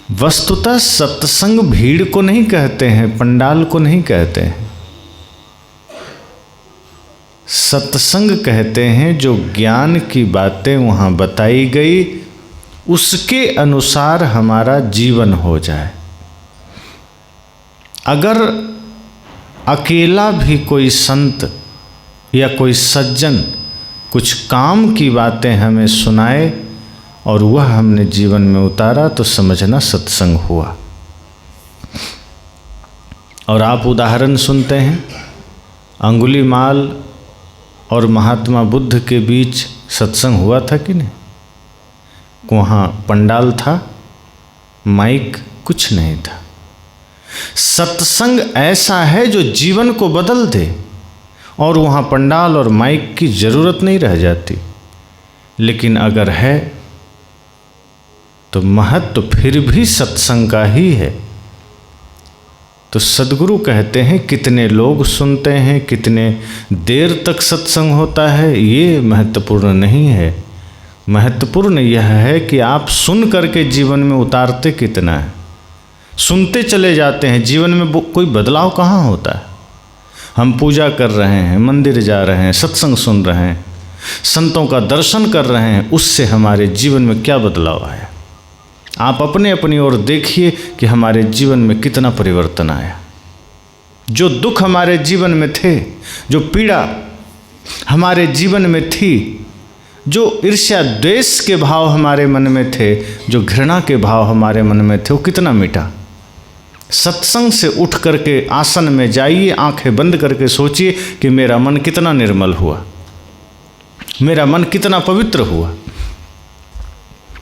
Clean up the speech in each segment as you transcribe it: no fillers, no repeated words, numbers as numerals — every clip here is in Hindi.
वस्तुतः सत्संग भीड़ को नहीं कहते हैं, पंडाल को नहीं कहते हैं। सत्संग कहते हैं जो ज्ञान की बातें वहाँ बताई गई उसके अनुसार हमारा जीवन हो जाए। अगर अकेला भी कोई संत या कोई सज्जन कुछ काम की बातें हमें सुनाए और वह हमने जीवन में उतारा तो समझना सत्संग हुआ। और आप उदाहरण सुनते हैं, अंगुलीमाल और महात्मा बुद्ध के बीच सत्संग हुआ था कि नहीं? वहाँ पंडाल था, माइक कुछ नहीं था। सत्संग ऐसा है जो जीवन को बदल दे और वहाँ पंडाल और माइक की जरूरत नहीं रह जाती। लेकिन अगर है तो महत्व फिर भी सत्संग का ही है। तो सद्गुरु कहते हैं कितने लोग सुनते हैं, कितने देर तक सत्संग होता है, ये महत्वपूर्ण नहीं है। महत्वपूर्ण यह है कि आप सुन करके जीवन में उतारते कितना है। सुनते चले जाते हैं, जीवन में कोई बदलाव कहाँ होता है। हम पूजा कर रहे हैं, मंदिर जा रहे हैं, सत्संग सुन रहे हैं, संतों का दर्शन कर रहे हैं, उससे हमारे जीवन में क्या बदलाव आया? आप अपने अपनी ओर देखिए कि हमारे जीवन में कितना परिवर्तन आया। जो दुख हमारे जीवन में थे, जो पीड़ा हमारे जीवन में थी, जो ईर्ष्या द्वेष के भाव हमारे मन में थे, जो घृणा के भाव हमारे मन में थे, वो कितना मिटा। सत्संग से उठ करके आसन में जाइए, आंखें बंद करके सोचिए कि मेरा मन कितना निर्मल हुआ, मेरा मन कितना पवित्र हुआ।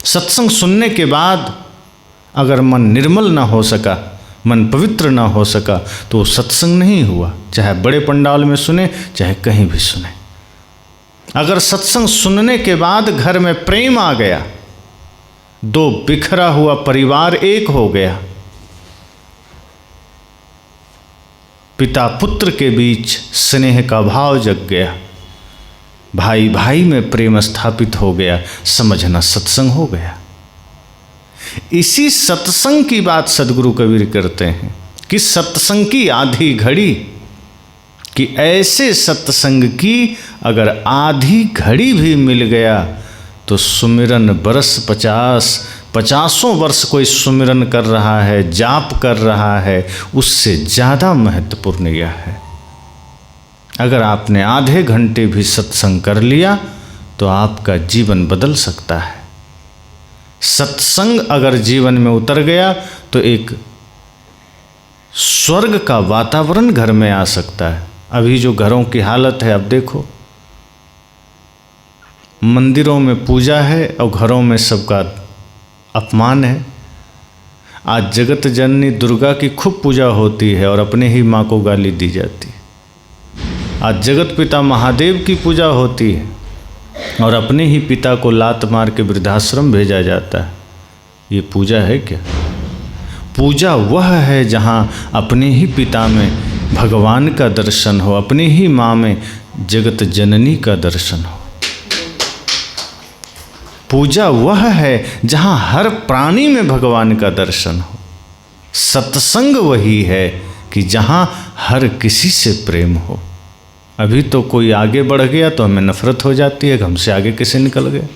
सत्संग सुनने के बाद अगर मन निर्मल ना हो सका, मन पवित्र ना हो सका, तो सत्संग नहीं हुआ। चाहे बड़े पंडाल में सुने, चाहे कहीं भी सुने। अगर सत्संग सुनने के बाद घर में प्रेम आ गया, दो बिखरा हुआ परिवार एक हो गया, पिता पुत्र के बीच स्नेह का भाव जग गया, भाई भाई में प्रेम स्थापित हो गया, समझना सत्संग हो गया। इसी सत्संग की बात सद्गुरु कबीर करते हैं कि सत्संग की आधी घड़ी, कि ऐसे सत्संग की अगर आधी घड़ी भी मिल गया तो सुमिरन बरस 50 वर्ष कोई सुमिरन कर रहा है, जाप कर रहा है, उससे ज़्यादा महत्वपूर्ण यह है। अगर आपने आधे घंटे भी सत्संग कर लिया तो आपका जीवन बदल सकता है। सत्संग अगर जीवन में उतर गया तो एक स्वर्ग का वातावरण घर में आ सकता है। अभी जो घरों की हालत है, अब देखो, मंदिरों में पूजा है और घरों में सबका अपमान है। आज जगत जननी दुर्गा की खूब पूजा होती है और अपने ही माँ को गाली दी जाती है। आज जगत पिता महादेव की पूजा होती है और अपने ही पिता को लात मार के वृद्धाश्रम भेजा जाता है। ये पूजा है क्या? पूजा वह है जहाँ अपने ही पिता में भगवान का दर्शन हो, अपने ही माँ में जगत जननी का दर्शन हो। पूजा वह है जहाँ हर प्राणी में भगवान का दर्शन हो। सत्संग वही है कि जहाँ हर किसी से प्रेम हो। अभी तो कोई आगे बढ़ गया तो हमें नफरत हो जाती है, हमसे आगे कैसे निकल गए।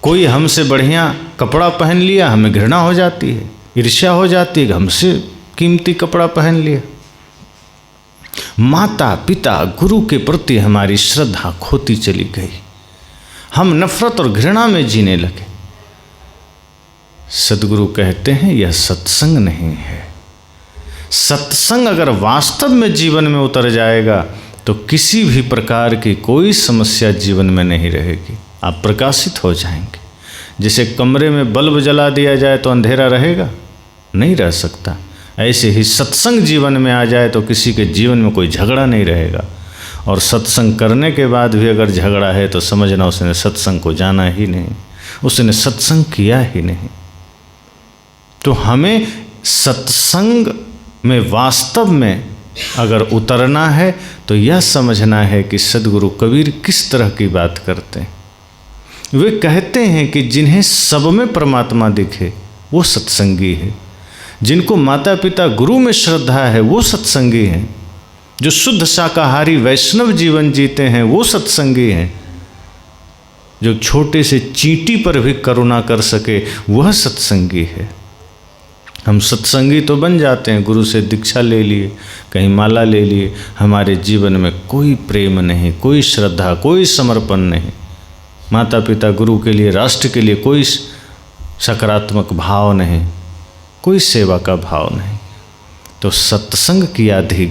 कोई हमसे बढ़िया कपड़ा पहन लिया, हमें घृणा हो जाती है, ईर्ष्या हो जाती है, हमसे कीमती कपड़ा पहन लिया। माता पिता गुरु के प्रति हमारी श्रद्धा खोती चली गई, हम नफरत और घृणा में जीने लगे। सद्गुरु कहते हैं यह सत्संग नहीं है। सत्संग अगर वास्तव में जीवन में उतर जाएगा तो किसी भी प्रकार की कोई समस्या जीवन में नहीं रहेगी। आप प्रकाशित हो जाएंगे। जैसे कमरे में बल्ब जला दिया जाए तो अंधेरा रहेगा? नहीं रह सकता। ऐसे ही सत्संग जीवन में आ जाए तो किसी के जीवन में कोई झगड़ा नहीं रहेगा। और सत्संग करने के बाद भी अगर झगड़ा है तो समझना उसने सत्संग को जाना ही नहीं, उसने सत्संग किया ही नहीं। तो हमें सत्संग में वास्तव में अगर उतरना है तो यह समझना है कि सद्गुरु कबीर किस तरह की बात करते हैं। वे कहते हैं कि जिन्हें सब में परमात्मा दिखे वो सत्संगी है। जिनको माता पिता गुरु में श्रद्धा है वो सत्संगी हैं। जो शुद्ध शाकाहारी वैष्णव जीवन जीते हैं वो सत्संगी हैं। जो छोटे से चींटी पर भी करुणा कर सके वह सत्संगी है। हम सत्संगी तो बन जाते हैं, गुरु से दीक्षा ले लिए, कहीं माला ले लिए, हमारे जीवन में कोई प्रेम नहीं, कोई श्रद्धा, कोई समर्पण नहीं, माता पिता गुरु के लिए, राष्ट्र के लिए कोई सकारात्मक भाव नहीं, कोई सेवा का भाव नहीं। तो सत्संग की आधी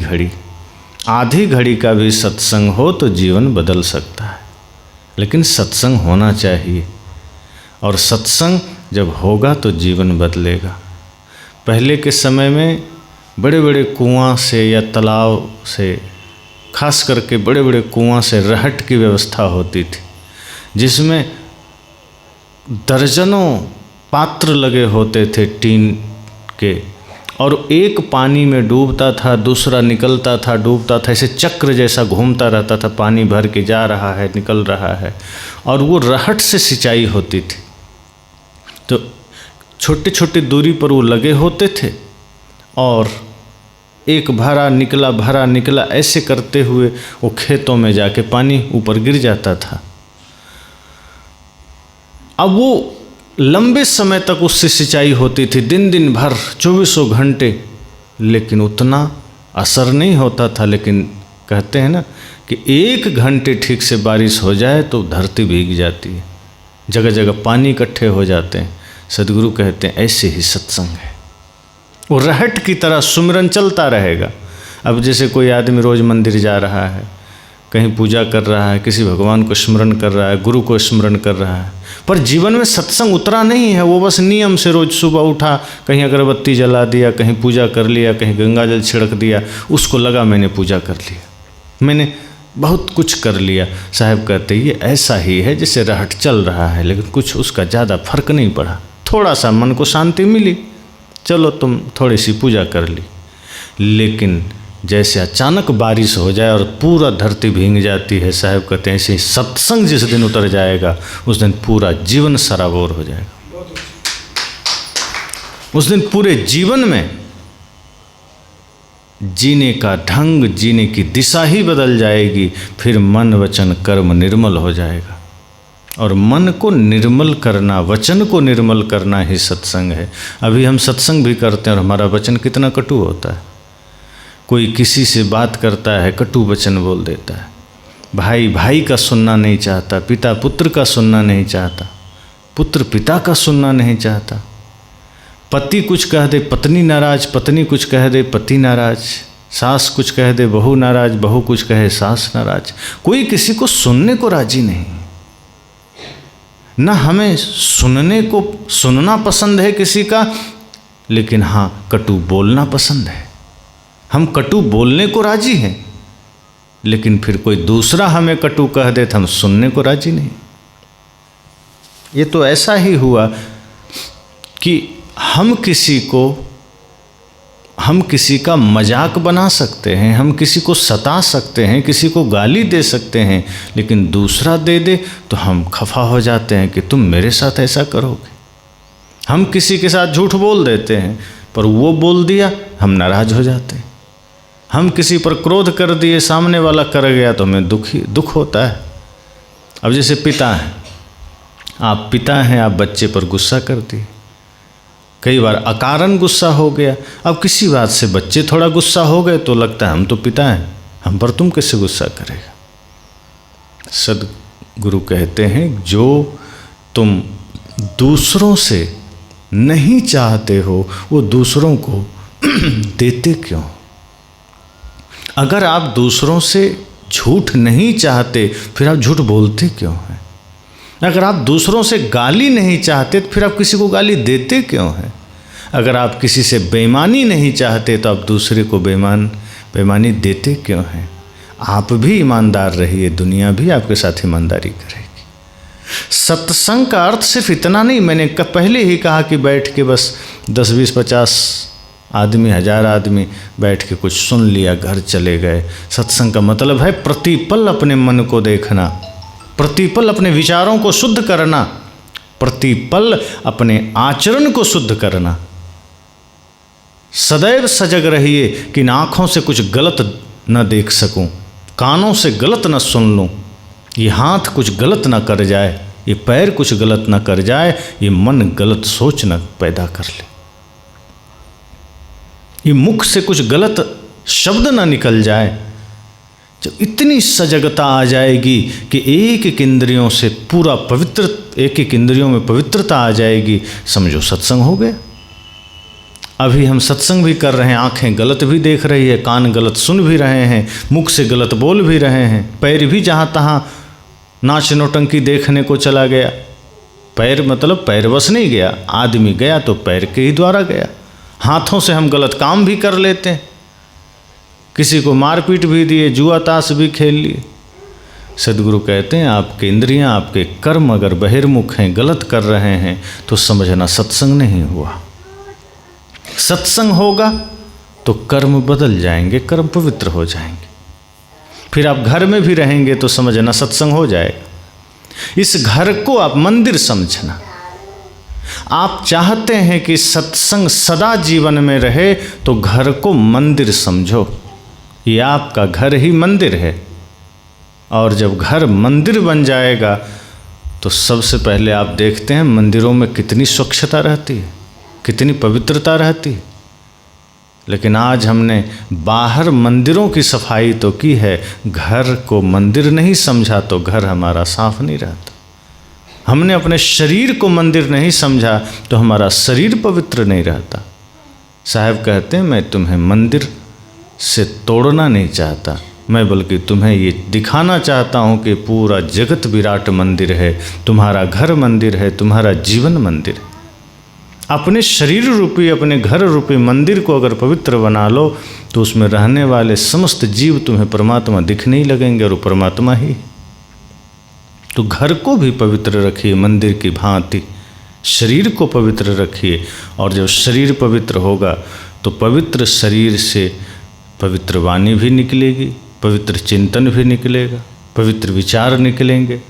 घड़ी का भी सत्संग हो तो जीवन बदल सकता है, लेकिन सत्संग होना चाहिए। और सत्संग जब होगा तो जीवन बदलेगा। पहले के समय में बड़े बड़े कुआं से या तालाब से, खास करके बड़े बड़े कुआं से रहट की व्यवस्था होती थी, जिसमें दर्जनों पात्र लगे होते थे टीन के, और एक पानी में डूबता था, दूसरा निकलता था, डूबता था, ऐसे चक्र जैसा घूमता रहता था। पानी भर के जा रहा है, निकल रहा है, और वो रहट से सिंचाई होती थी। तो छोटे छोटे दूरी पर वो लगे होते थे, और एक भरा निकला ऐसे करते हुए वो खेतों में जाके पानी ऊपर गिर जाता था। अब वो लंबे समय तक उससे सिंचाई होती थी, दिन भर 24 घंटे, लेकिन उतना असर नहीं होता था। लेकिन कहते हैं ना कि 1 घंटे ठीक से बारिश हो जाए तो धरती भीग जाती है, जगह जगह पानी इकट्ठे हो जाते हैं। सदगुरु कहते हैं ऐसे ही सत्संग है, वो रहट की तरह सुमिरन चलता रहेगा। अब जैसे कोई आदमी रोज़ मंदिर जा रहा है, कहीं पूजा कर रहा है, किसी भगवान को स्मरण कर रहा है, गुरु को स्मरण कर रहा है, पर जीवन में सत्संग उतरा नहीं है। वो बस नियम से रोज़ सुबह उठा, कहीं अगरबत्ती जला दिया, कहीं पूजा कर लिया, कहीं गंगा जल छिड़क दिया, उसको लगा मैंने पूजा कर लिया, मैंने बहुत कुछ कर लिया। साहब कहते ये ऐसा ही है जैसे रहट चल रहा है, लेकिन कुछ उसका ज़्यादा फर्क नहीं पड़ा। थोड़ा सा मन को शांति मिली, चलो तुम थोड़ी सी पूजा कर ली, लेकिन जैसे अचानक बारिश हो जाए और पूरा धरती भीग जाती है, साहब कहते हैं ऐसे सत्संग जिस दिन उतर जाएगा उस दिन पूरा जीवन सराबोर हो जाएगा। उस दिन पूरे जीवन में जीने का ढंग, जीने की दिशा ही बदल जाएगी। फिर मन वचन कर्म निर्मल हो जाएगा, और मन को निर्मल करना, वचन को निर्मल करना ही सत्संग है। अभी हम सत्संग भी करते हैं और हमारा वचन कितना कटु होता है। कोई किसी से बात करता है, कटु वचन बोल देता है, भाई भाई का सुनना नहीं चाहता, पिता पुत्र का सुनना नहीं चाहता, पुत्र पिता का सुनना नहीं चाहता, पति कुछ कह दे पत्नी नाराज, पत्नी कुछ कह दे पति नाराज, सास कुछ कह दे बहू नाराज, बहू कुछ कहे सास नाराज। कोई किसी को सुनने को राजी नहीं। ना हमें सुनना पसंद है किसी का, लेकिन हाँ कटु बोलना पसंद है। हम कटु बोलने को राजी हैं, लेकिन फिर कोई दूसरा हमें कटु कह दे तो हम सुनने को राजी नहीं। ये तो ऐसा ही हुआ कि हम किसी का मजाक बना सकते हैं, हम किसी को सता सकते हैं, किसी को गाली दे सकते हैं, लेकिन दूसरा दे दे तो हम खफा हो जाते हैं कि तुम मेरे साथ ऐसा करोगे। हम किसी के साथ झूठ बोल देते हैं, पर वो बोल दिया हम नाराज हो जाते हैं। हम किसी पर क्रोध कर दिए, सामने वाला कर गया तो हमें दुख होता है। अब जैसे पिता हैं, आप पिता हैं, आप बच्चे पर गुस्सा कर दिए, कई बार अकारण गुस्सा हो गया। अब किसी बात से बच्चे थोड़ा गुस्सा हो गए तो लगता है हम तो पिता हैं, हम पर तुम कैसे गुस्सा करेगा। सदगुरु कहते हैं जो तुम दूसरों से नहीं चाहते हो वो दूसरों को देते क्यों। अगर आप दूसरों से झूठ नहीं चाहते फिर आप झूठ बोलते क्यों हैं। अगर आप दूसरों से गाली नहीं चाहते तो फिर आप किसी को गाली देते क्यों हैं। अगर आप किसी से बेईमानी नहीं चाहते तो आप दूसरे को बेईमानी देते क्यों हैं। आप भी ईमानदार रहिए, दुनिया भी आपके साथ ईमानदारी करेगी। सत्संग का अर्थ सिर्फ इतना नहीं, मैंने पहले ही कहा कि बैठ के बस 10, 20, 50 आदमी, 1000 आदमी बैठ के कुछ सुन लिया, घर चले गए। सत्संग का मतलब है प्रतिपल अपने मन को देखना, प्रतिपल अपने विचारों को शुद्ध करना, प्रतिपल अपने आचरण को शुद्ध करना। सदैव सजग रहिए कि इन आँखों से कुछ गलत न देख सकूं, कानों से गलत न सुन लूं, ये हाथ कुछ गलत न कर जाए, ये पैर कुछ गलत न कर जाए, ये मन गलत सोच न पैदा कर ले, ये मुख से कुछ गलत शब्द न निकल जाए। जब इतनी सजगता आ जाएगी कि एक एक इंद्रियों से पूरा पवित्र, एक एक इंद्रियों में पवित्रता आ जाएगी, समझो सत्संग हो गया। अभी हम सत्संग भी कर रहे हैं, आंखें गलत भी देख रही है, कान गलत सुन भी रहे हैं, मुख से गलत बोल भी रहे हैं, पैर भी जहाँ तहाँ नाच नौटंकी देखने को चला गया। पैर मतलब पैर बस नहीं गया, आदमी गया तो पैर के ही द्वारा गया। हाथों से हम गलत काम भी कर लेते हैं, किसी को मारपीट भी दिए, जुआ ताश भी खेल लिए। सदगुरु कहते हैं आपके इंद्रियां, आपके कर्म अगर बहिर्मुख हैं, गलत कर रहे हैं, तो समझना सत्संग नहीं हुआ। सत्संग होगा तो कर्म बदल जाएंगे, कर्म पवित्र हो जाएंगे। फिर आप घर में भी रहेंगे तो समझना सत्संग हो जाएगा। इस घर को आप मंदिर समझना। आप चाहते हैं कि सत्संग सदा जीवन में रहे तो घर को मंदिर समझो। ये आपका घर ही मंदिर है, और जब घर मंदिर बन जाएगा तो सबसे पहले आप देखते हैं मंदिरों में कितनी स्वच्छता रहती है, कितनी पवित्रता रहती है। लेकिन आज हमने बाहर मंदिरों की सफाई तो की है, घर को मंदिर नहीं समझा तो घर हमारा साफ नहीं रहता। हमने अपने शरीर को मंदिर नहीं समझा तो हमारा शरीर पवित्र नहीं रहता। साहब कहते हैं मैं तुम्हें मंदिर से तोड़ना नहीं चाहता, मैं बल्कि तुम्हें ये दिखाना चाहता हूँ कि पूरा जगत विराट मंदिर है, तुम्हारा घर मंदिर है, तुम्हारा जीवन मंदिर है। अपने शरीर रूपी, अपने घर रूपी मंदिर को अगर पवित्र बना लो तो उसमें रहने वाले समस्त जीव तुम्हें परमात्मा दिखने ही लगेंगे, और वो परमात्मा ही। तो घर को भी पवित्र रखिए मंदिर की भांति, शरीर को पवित्र रखिए। और जब शरीर पवित्र होगा तो पवित्र शरीर से पवित्र वाणी भी निकलेगी, पवित्र चिंतन भी निकलेगा, पवित्र विचार निकलेंगे।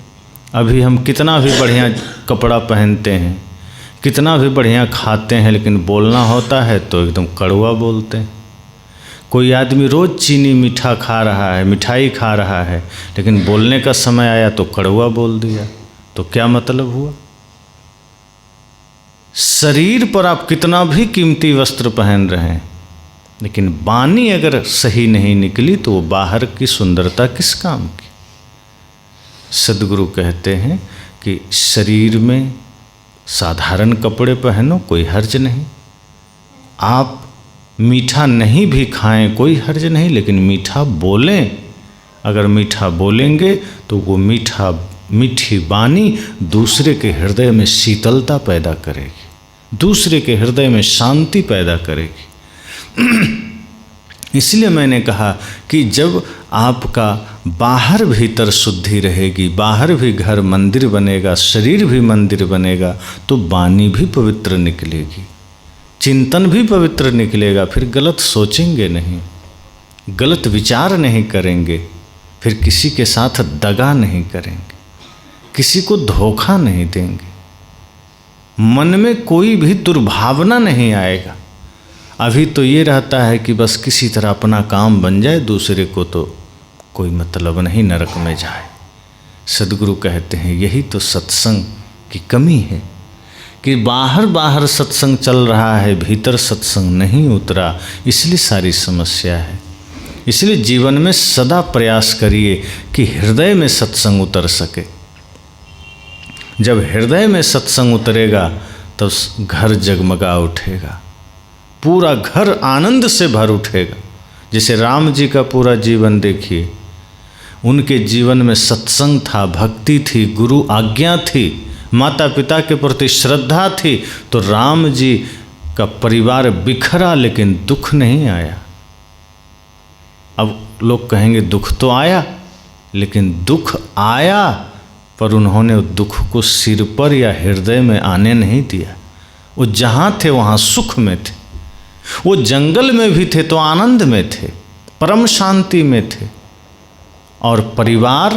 अभी हम कितना भी बढ़िया कपड़ा पहनते हैं, कितना भी बढ़िया खाते हैं, लेकिन बोलना होता है तो एकदम कड़वा बोलते हैं। कोई आदमी रोज़ चीनी मीठा खा रहा है, मिठाई खा रहा है, लेकिन बोलने का समय आया तो कड़वा बोल दिया, तो क्या मतलब हुआ? शरीर पर आप कितना भी कीमती वस्त्र पहन रहे हैं, लेकिन वाणी अगर सही नहीं निकली तो वो बाहर की सुंदरता किस काम की? सदगुरु कहते हैं कि शरीर में साधारण कपड़े पहनो, कोई हर्ज नहीं। आप मीठा नहीं भी खाएं, कोई हर्ज नहीं, लेकिन मीठा बोलें। अगर मीठा बोलेंगे तो वो मीठी वाणी दूसरे के हृदय में शीतलता पैदा करेगी, दूसरे के हृदय में शांति पैदा करेगी। इसलिए मैंने कहा कि जब आपका बाहर भीतर शुद्धि रहेगी, बाहर भी घर मंदिर बनेगा, शरीर भी मंदिर बनेगा, तो वाणी भी पवित्र निकलेगी, चिंतन भी पवित्र निकलेगा। फिर गलत सोचेंगे नहीं, गलत विचार नहीं करेंगे, फिर किसी के साथ दगा नहीं करेंगे, किसी को धोखा नहीं देंगे, मन में कोई भी दुर्भावना नहीं आएगा। अभी तो ये रहता है कि बस किसी तरह अपना काम बन जाए, दूसरे को तो कोई मतलब नहीं, नरक में जाए। सदगुरु कहते हैं यही तो सत्संग की कमी है कि बाहर सत्संग चल रहा है, भीतर सत्संग नहीं उतरा, इसलिए सारी समस्या है। इसलिए जीवन में सदा प्रयास करिए कि हृदय में सत्संग उतर सके। जब हृदय में सत्संग उतरेगा तो घर जगमगा उठेगा, पूरा घर आनंद से भर उठेगा। जैसे राम जी का पूरा जीवन देखिए, उनके जीवन में सत्संग था, भक्ति थी, गुरु आज्ञा थी, माता पिता के प्रति श्रद्धा थी, तो राम जी का परिवार बिखरा लेकिन दुख नहीं आया। अब लोग कहेंगे दुख तो आया, लेकिन दुख आया पर उन्होंने दुख को सिर पर या हृदय में आने नहीं दिया। वो जहाँ थे वहाँ सुख में थे, वो जंगल में भी थे तो आनंद में थे, परम शांति में थे। और परिवार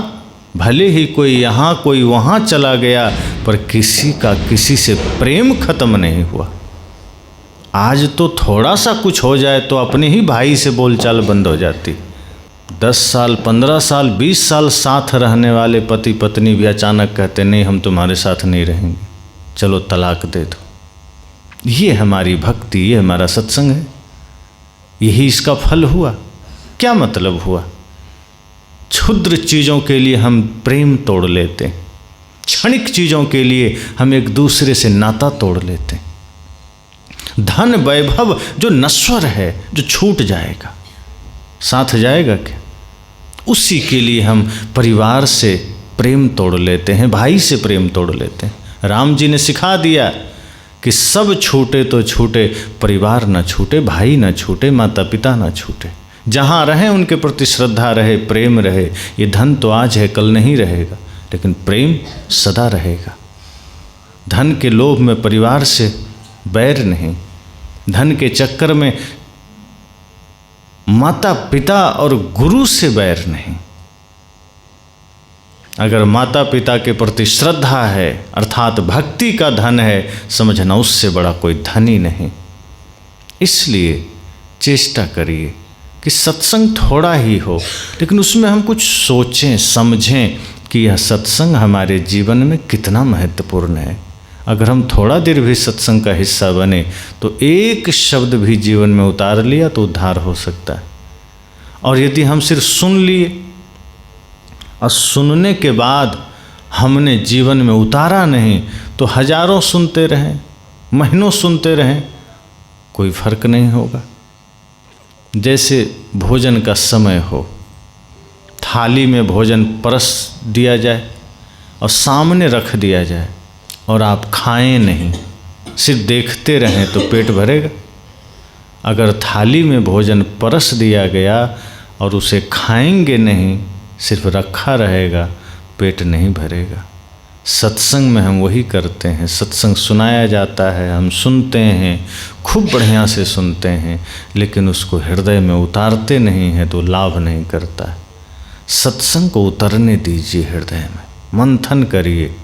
भले ही कोई यहाँ कोई वहाँ चला गया, पर किसी का किसी से प्रेम खत्म नहीं हुआ। आज तो थोड़ा सा कुछ हो जाए तो अपने ही भाई से बोलचाल बंद हो जाती। 10 साल 15 साल 20 साल साथ रहने वाले पति पत्नी भी अचानक कहते नहीं हम तुम्हारे साथ नहीं रहेंगे, चलो तलाक दे दो। ये हमारी भक्ति, ये हमारा सत्संग है, यही इसका फल हुआ। क्या मतलब हुआ? क्षुद्र चीज़ों के लिए हम प्रेम तोड़ लेते हैं, क्षणिक चीज़ों के लिए हम एक दूसरे से नाता तोड़ लेते हैं। धन वैभव जो नश्वर है, जो छूट जाएगा, साथ जाएगा क्या? उसी के लिए हम परिवार से प्रेम तोड़ लेते हैं, भाई से प्रेम तोड़ लेते हैं। राम जी ने सिखा दिया कि सब छूटे तो छूटे, परिवार न छूटे, भाई न छूटे, माता पिता न छूटे। जहाँ रहें उनके प्रति श्रद्धा रहे, प्रेम रहे। ये धन तो आज है कल नहीं रहेगा, लेकिन प्रेम सदा रहेगा। धन के लोभ में परिवार से बैर नहीं, धन के चक्कर में माता पिता और गुरु से बैर नहीं। अगर माता पिता के प्रति श्रद्धा है अर्थात भक्ति का धन है, समझना उससे बड़ा कोई धन ही नहीं। इसलिए चेष्टा करिए कि सत्संग थोड़ा ही हो, लेकिन उसमें हम कुछ सोचें समझें कि यह सत्संग हमारे जीवन में कितना महत्वपूर्ण है। अगर हम थोड़ा देर भी सत्संग का हिस्सा बने तो एक शब्द भी जीवन में उतार लिया तो उद्धार हो सकता है। और यदि हम सिर्फ सुन लिए और सुनने के बाद हमने जीवन में उतारा नहीं तो हजारों सुनते रहें, महीनों सुनते रहें, कोई फर्क नहीं होगा। जैसे भोजन का समय हो, थाली में भोजन परस दिया जाए और सामने रख दिया जाए और आप खाएं नहीं, सिर्फ देखते रहें तो पेट भरेगा। अगर थाली में भोजन परस दिया गया और उसे खाएंगे नहीं, सिर्फ रखा रहेगा, पेट नहीं भरेगा। सत्संग में हम वही करते हैं। सत्संग सुनाया जाता है, हम सुनते हैं, खूब बढ़िया से सुनते हैं, लेकिन उसको हृदय में उतारते नहीं हैं तो लाभ नहीं करता है। सत्संग को उतरने दीजिए, हृदय में मंथन करिए,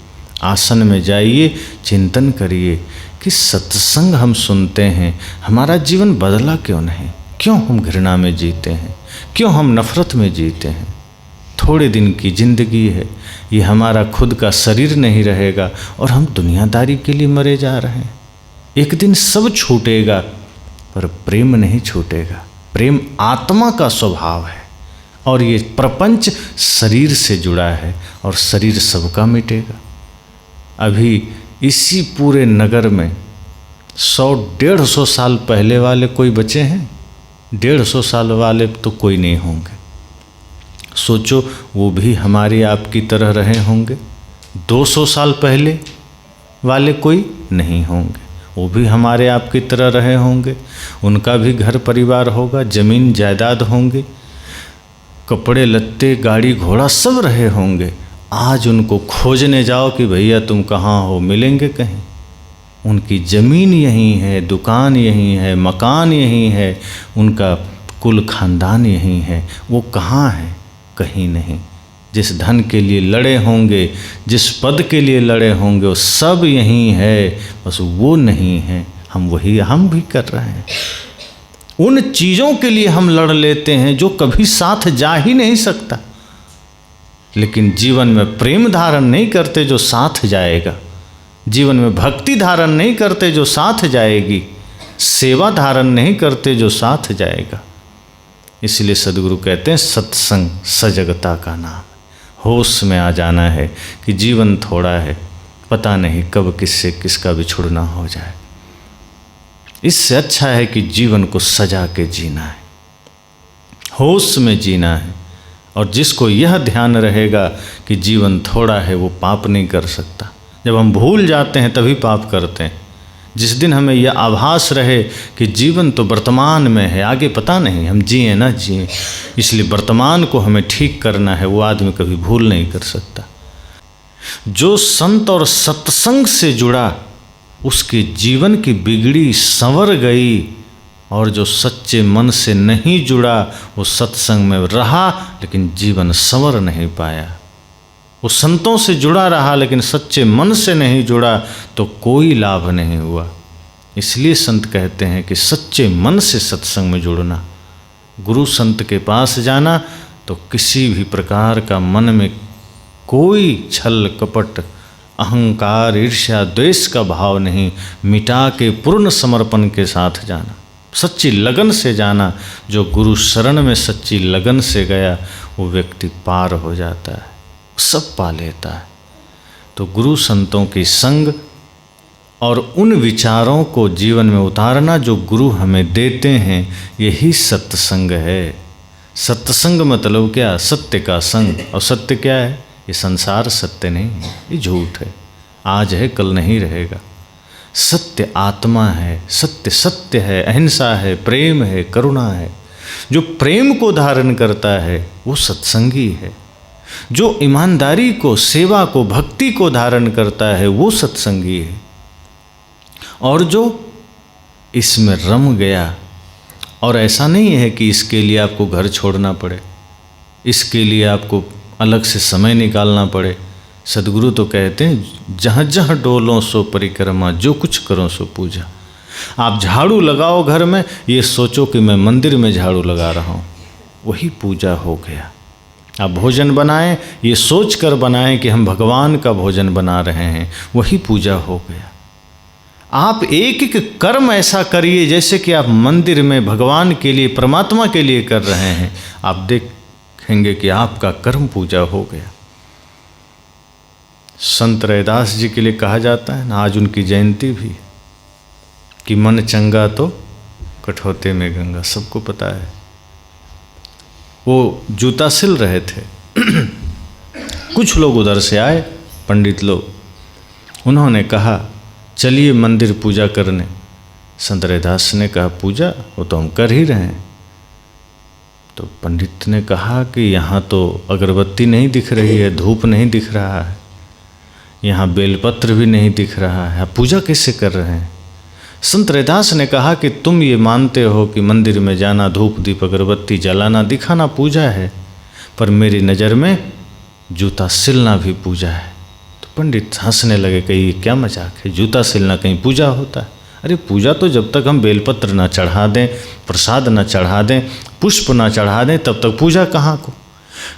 आसन में जाइए, चिंतन करिए कि सत्संग हम सुनते हैं, हमारा जीवन बदला क्यों नहीं? क्यों हम घृणा में जीते हैं? क्यों हम नफरत में जीते हैं? थोड़े दिन की जिंदगी है, ये हमारा खुद का शरीर नहीं रहेगा और हम दुनियादारी के लिए मरे जा रहे हैं। एक दिन सब छूटेगा पर प्रेम नहीं छूटेगा। प्रेम आत्मा का स्वभाव है और ये प्रपंच शरीर से जुड़ा है और शरीर सबका मिटेगा। अभी इसी पूरे नगर में 100-150 साल पहले वाले कोई बचे हैं? 150 साल वाले तो कोई नहीं होंगे। सोचो वो भी हमारे आपकी तरह रहे होंगे। 200 साल पहले वाले कोई नहीं होंगे, वो भी हमारे आपकी तरह रहे होंगे। उनका भी घर परिवार होगा, ज़मीन जायदाद होंगे, कपड़े लत्ते गाड़ी घोड़ा सब रहे होंगे। आज उनको खोजने जाओ कि भैया तुम कहाँ हो, मिलेंगे कहीं? उनकी ज़मीन यहीं है, दुकान यहीं है, मकान यहीं है, उनका कुल खानदान यहीं है। वो कहाँ है? कहीं नहीं। जिस धन के लिए लड़े होंगे, जिस पद के लिए लड़े होंगे, वो सब यहीं है, बस वो नहीं है। हम भी कर रहे हैं। उन चीज़ों के लिए हम लड़ लेते हैं जो कभी साथ जा ही नहीं सकता, लेकिन जीवन में प्रेम धारण नहीं करते जो साथ जाएगा, जीवन में भक्ति धारण नहीं करते जो साथ जाएगी, सेवा धारण नहीं करते जो साथ जाएगा। इसलिए सदगुरु कहते हैं सत्संग सजगता का नाम। होश में आ जाना है कि जीवन थोड़ा है, पता नहीं कब किससे किसका बिछुड़ना हो जाए। इससे अच्छा है कि जीवन को सजा के जीना है, होश में जीना है। और जिसको यह ध्यान रहेगा कि जीवन थोड़ा है, वो पाप नहीं कर सकता। जब हम भूल जाते हैं तभी पाप करते हैं। जिस दिन हमें यह आभास रहे कि जीवन तो वर्तमान में है, आगे पता नहीं, हम जिए ना जिए, इसलिए वर्तमान को हमें ठीक करना है, वो आदमी कभी भूल नहीं कर सकता। जो संत और सत्संग से जुड़ा उसके जीवन की बिगड़ी संवर गई, और जो सच्चे मन से नहीं जुड़ा वो सत्संग में रहा लेकिन जीवन संवर नहीं पाया। वो संतों से जुड़ा रहा लेकिन सच्चे मन से नहीं जुड़ा तो कोई लाभ नहीं हुआ। इसलिए संत कहते हैं कि सच्चे मन से सत्संग में जुड़ना, गुरु संत के पास जाना तो किसी भी प्रकार का मन में कोई छल कपट अहंकार ईर्ष्या द्वेष का भाव नहीं, मिटा के पूर्ण समर्पण के साथ जाना, सच्ची लगन से जाना। जो गुरु शरण में सच्ची लगन से गया वो व्यक्ति पार हो जाता है, सब पा लेता है। तो गुरु संतों की संग और उन विचारों को जीवन में उतारना जो गुरु हमें देते हैं, यही सत्संग है। सत्संग मतलब क्या? सत्य का संग। और सत्य क्या है? ये संसार सत्य नहीं है, ये झूठ है, आज है कल नहीं रहेगा। सत्य आत्मा है, सत्य सत्य है, अहिंसा है, प्रेम है, करुणा है। जो प्रेम को धारण करता है वो सत्संगी है। जो ईमानदारी को, सेवा को, भक्ति को धारण करता है वो सत्संगी है। और जो इसमें रम गया, और ऐसा नहीं है कि इसके लिए आपको घर छोड़ना पड़े, इसके लिए आपको अलग से समय निकालना पड़े। सदगुरु तो कहते हैं जहाँ जहाँ डोलो सो परिक्रमा, जो कुछ करो सो पूजा। आप झाड़ू लगाओ घर में, ये सोचो कि मैं मंदिर में झाड़ू लगा रहा हूँ, वही पूजा हो गया। आप भोजन बनाएं, ये सोच कर बनाएं कि हम भगवान का भोजन बना रहे हैं, वही पूजा हो गया। आप एक एक कर्म ऐसा करिए जैसे कि आप मंदिर में भगवान के लिए, परमात्मा के लिए कर रहे हैं। आप देखेंगे कि आपका कर्म पूजा हो गया। संत रैदास जी के लिए कहा जाता है ना, आज उनकी जयंती भी, कि मन चंगा तो कठौते में गंगा। सबको पता है। वो जूता सिल रहे थे कुछ लोग उधर से आए, पंडित लोग, उन्होंने कहा चलिए मंदिर पूजा करने। संत रैदास ने कहा पूजा वो तो हम कर ही रहे हैं। तो पंडित ने कहा कि यहाँ तो अगरबत्ती नहीं दिख रही है, धूप नहीं दिख रहा है, यहाँ बेलपत्र भी नहीं दिख रहा है, आप पूजा कैसे कर रहे हैं? संत रैदास ने कहा कि तुम ये मानते हो कि मंदिर में जाना, धूप दीप अगरबत्ती जलाना, दिखाना पूजा है, पर मेरी नज़र में जूता सिलना भी पूजा है। तो पंडित हंसने लगे, कहीं क्या मजाक है, जूता सिलना कहीं पूजा होता है? अरे पूजा तो जब तक हम बेलपत्र ना चढ़ा दें, प्रसाद ना चढ़ा दें, पुष्प ना चढ़ा दें, तब तक पूजा कहाँ को।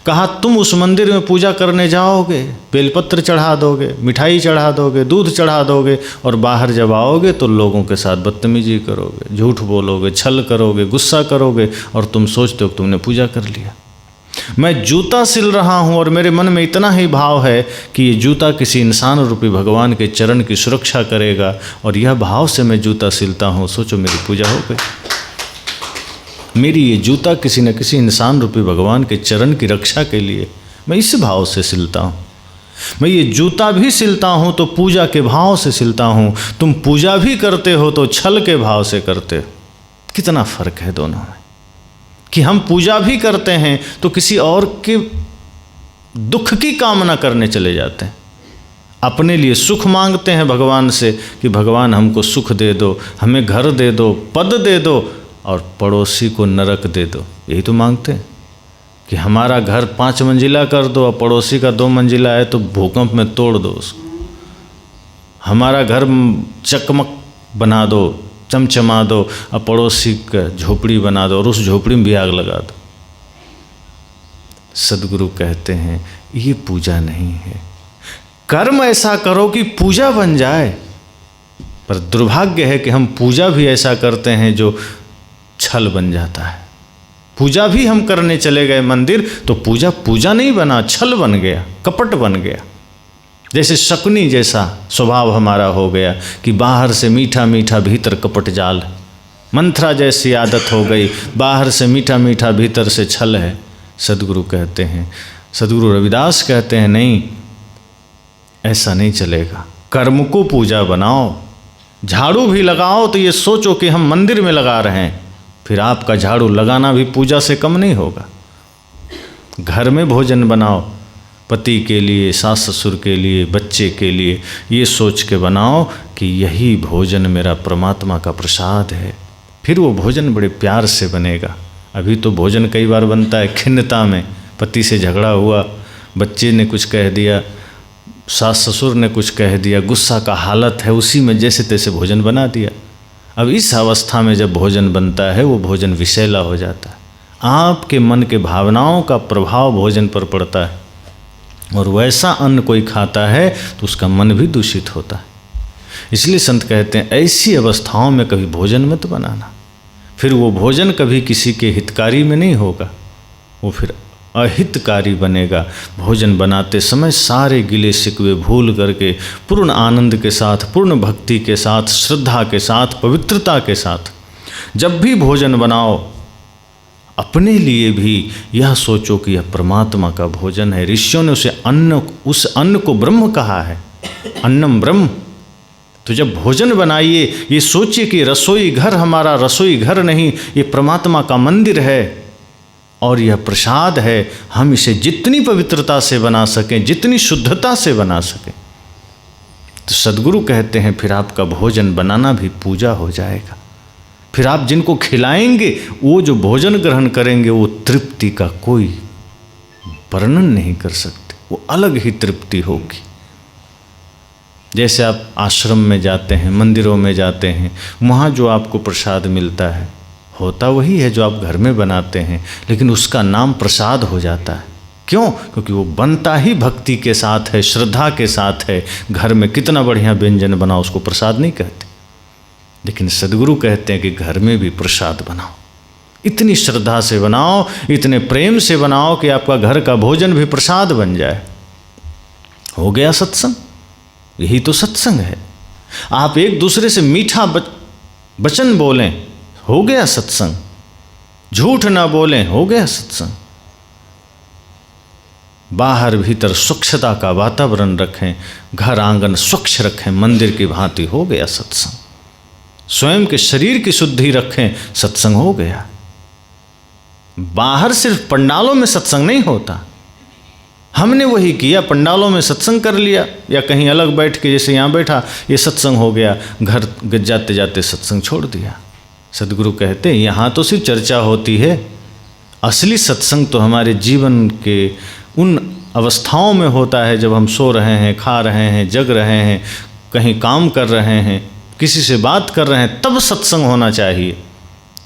कहा तुम उस मंदिर में पूजा करने जाओगे, बेलपत्र चढ़ा दोगे, मिठाई चढ़ा दोगे, दूध चढ़ा दोगे, और बाहर जब आओगे तो लोगों के साथ बदतमीजी करोगे, झूठ बोलोगे, छल करोगे, गुस्सा करोगे, और तुम सोचते हो कि तुमने पूजा कर लिया। मैं जूता सिल रहा हूँ और मेरे मन में इतना ही भाव है कि ये जूता किसी इंसान रूपी भगवान के चरण की सुरक्षा करेगा, और यह भाव से मैं जूता सिलता हूँ, सोचो मेरी पूजा हो गई। मेरी ये जूता किसी न किसी इंसान रूपी भगवान के चरण की रक्षा के लिए, मैं इस भाव से सिलता हूँ। मैं ये जूता भी सिलता हूँ तो पूजा के भाव से सिलता हूँ। तुम पूजा भी करते हो तो छल के भाव से करते हो। कितना फ़र्क है दोनों में, कि हम पूजा भी करते हैं तो किसी और के दुख की कामना करने चले जाते हैं, अपने लिए सुख मांगते हैं भगवान से कि भगवान हमको सुख दे दो, हमें घर दे दो, पद दे दो, और पड़ोसी को नरक दे दो। यही तो मांगते हैं कि हमारा घर 5 मंजिला कर दो और पड़ोसी का 2 मंजिला है तो भूकंप में तोड़ दो उसको। हमारा घर चकमक बना दो, चमचमा दो, और पड़ोसी का झोपड़ी बना दो और उस झोपड़ी में भी आग लगा दो। सदगुरु कहते हैं ये पूजा नहीं है। कर्म ऐसा करो कि पूजा बन जाए। पर दुर्भाग्य है कि हम पूजा भी ऐसा करते हैं जो छल बन जाता है। पूजा भी हम करने चले गए मंदिर तो पूजा पूजा नहीं बना, छल बन गया, कपट बन गया। जैसे शकुनी जैसा स्वभाव हमारा हो गया कि बाहर से मीठा मीठा भीतर कपट जाल। मंथरा जैसी आदत हो गई, बाहर से मीठा मीठा भीतर से छल है। सदगुरु कहते हैं, सदगुरु रविदास कहते हैं नहीं, ऐसा नहीं चलेगा। कर्म को पूजा बनाओ। झाड़ू भी लगाओ तो ये सोचो कि हम मंदिर में लगा रहे हैं, फिर आपका झाड़ू लगाना भी पूजा से कम नहीं होगा। घर में भोजन बनाओ, पति के लिए, सास ससुर के लिए, बच्चे के लिए, ये सोच के बनाओ कि यही भोजन मेरा परमात्मा का प्रसाद है। फिर वो भोजन बड़े प्यार से बनेगा। अभी तो भोजन कई बार बनता है खिन्नता में, पति से झगड़ा हुआ, बच्चे ने कुछ कह दिया, सास ससुर ने कुछ कह दिया, गुस्सा का हालत है, उसी में जैसे तैसे भोजन बना दिया। अब इस अवस्था में जब भोजन बनता है वो भोजन विषैला हो जाता है। आपके मन के भावनाओं का प्रभाव भोजन पर पड़ता है, और वैसा अन्न कोई खाता है तो उसका मन भी दूषित होता है। इसलिए संत कहते हैं ऐसी अवस्थाओं में कभी भोजन मत बनाना। फिर वो भोजन कभी किसी के हितकारी में नहीं होगा, वो फिर अहितकारी बनेगा। भोजन बनाते समय सारे गिले शिकवे भूल करके पूर्ण आनंद के साथ, पूर्ण भक्ति के साथ, श्रद्धा के साथ, पवित्रता के साथ जब भी भोजन बनाओ, अपने लिए भी यह सोचो कि यह परमात्मा का भोजन है। ऋषियों ने उस अन्न को ब्रह्म कहा है, अन्नम ब्रह्म। तो जब भोजन बनाइए ये सोचिए कि रसोई घर हमारा रसोई घर नहीं, ये परमात्मा का मंदिर है और यह प्रसाद है। हम इसे जितनी पवित्रता से बना सकें, जितनी शुद्धता से बना सकें, तो सद्गुरु कहते हैं फिर आपका भोजन बनाना भी पूजा हो जाएगा। फिर आप जिनको खिलाएंगे, वो जो भोजन ग्रहण करेंगे, वो तृप्ति का कोई वर्णन नहीं कर सकते, वो अलग ही तृप्ति होगी। जैसे आप आश्रम में जाते हैं, मंदिरों में जाते हैं, वहाँ जो आपको प्रसाद मिलता है होता वही है जो आप घर में बनाते हैं, लेकिन उसका नाम प्रसाद हो जाता है। क्यों? क्योंकि वो बनता ही भक्ति के साथ है, श्रद्धा के साथ है। घर में कितना बढ़िया व्यंजन बनाओ, उसको प्रसाद नहीं कहते। लेकिन सद्गुरु कहते हैं कि घर में भी प्रसाद बनाओ, इतनी श्रद्धा से बनाओ, इतने प्रेम से बनाओ कि आपका घर का भोजन भी प्रसाद बन जाए। हो गया सत्संग। यही तो सत्संग है। आप एक दूसरे से मीठा वचन बोलें, हो गया सत्संग। झूठ ना बोलें, हो गया सत्संग। बाहर भीतर स्वच्छता का वातावरण रखें, घर आंगन स्वच्छ रखें, मंदिर की भांति, हो गया सत्संग। स्वयं के शरीर की शुद्धि रखें, सत्संग हो गया। बाहर सिर्फ पंडालों में सत्संग नहीं होता। हमने वही किया, पंडालों में सत्संग कर लिया, या कहीं अलग बैठ के जैसे यहाँ बैठा, ये सत्संग हो गया, घर जाते जाते सत्संग छोड़ दिया। सद्गुरु कहते हैं यहाँ तो सिर्फ चर्चा होती है, असली सत्संग तो हमारे जीवन के उन अवस्थाओं में होता है जब हम सो रहे हैं, खा रहे हैं, जग रहे हैं, कहीं काम कर रहे हैं, किसी से बात कर रहे हैं, तब सत्संग होना चाहिए।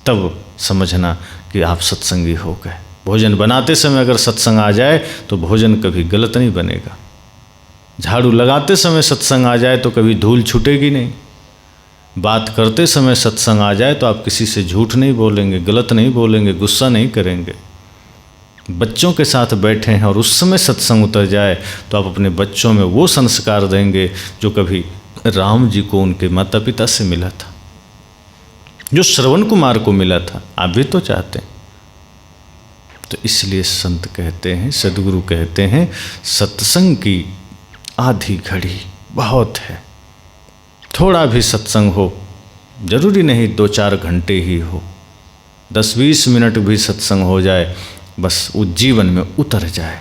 तब समझना कि आप सत्संगी हो गए। भोजन बनाते समय अगर सत्संग आ जाए तो भोजन कभी गलत नहीं बनेगा। झाड़ू लगाते समय सत्संग आ जाए तो कभी धूल छूटेगी नहीं। बात करते समय सत्संग आ जाए तो आप किसी से झूठ नहीं बोलेंगे, गलत नहीं बोलेंगे, गुस्सा नहीं करेंगे। बच्चों के साथ बैठे हैं और उस समय सत्संग उतर जाए तो आप अपने बच्चों में वो संस्कार देंगे जो कभी राम जी को उनके माता पिता से मिला था, जो श्रवण कुमार को मिला था। आप भी तो चाहते हैं। तो इसलिए संत कहते हैं, सद्गुरु कहते हैं, सत्संग की आधी घड़ी बहुत है। थोड़ा भी सत्संग हो, जरूरी नहीं 2-4 घंटे ही हो, 10-20 मिनट भी सत्संग हो जाए, बस वो जीवन में उतर जाए,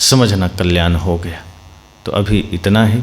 समझना कल्याण हो गया। तो अभी इतना ही।